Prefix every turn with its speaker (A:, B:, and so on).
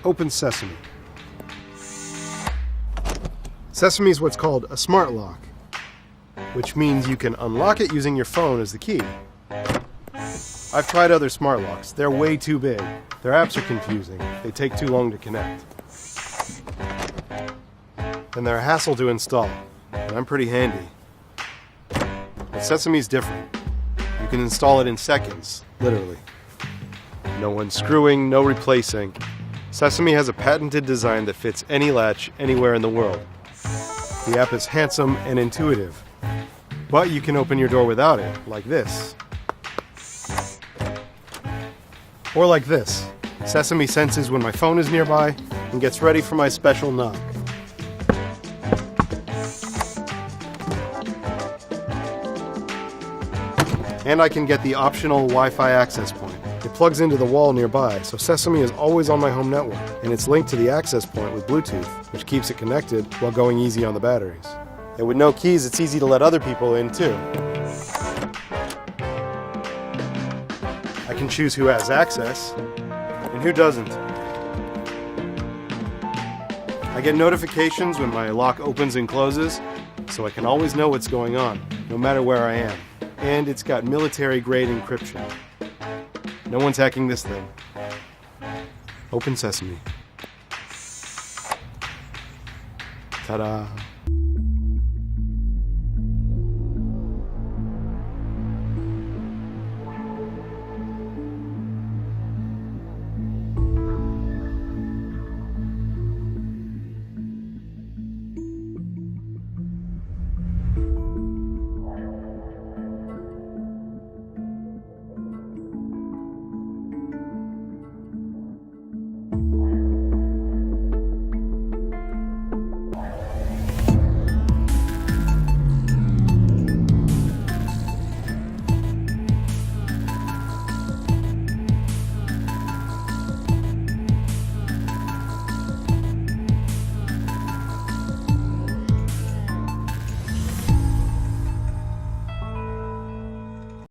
A: Open Sesame. Sesame is what's called a smart lock, which means you can unlock it using your phone as the key. I've tried other smart locks. They're way too big. Their apps are confusing. They take too long to connect. And they're a hassle to install. And I'm pretty handy. But Sesame's different. You can install it in seconds, literally. No unscrewing, no replacing. Sesame has a patented design that fits any latch anywhere in the world. The app is handsome and intuitive. But you can open your door without it, like this. Or like this. Sesame senses when my phone is nearby and gets ready for my special knock. And I can get the optional Wi-Fi access point. It plugs into the wall nearby, so Sesame is always on my home network, and it's linked to the access point with Bluetooth, which keeps it connected while going easy on the batteries. And with no keys, it's easy to let other people in too. I can choose who has access and who doesn't. I get notifications when my lock opens and closes, so I can always know what's going on, no matter where I am. And it's got military-grade encryption. No one's hacking this thing. Open Sesame. Ta-da!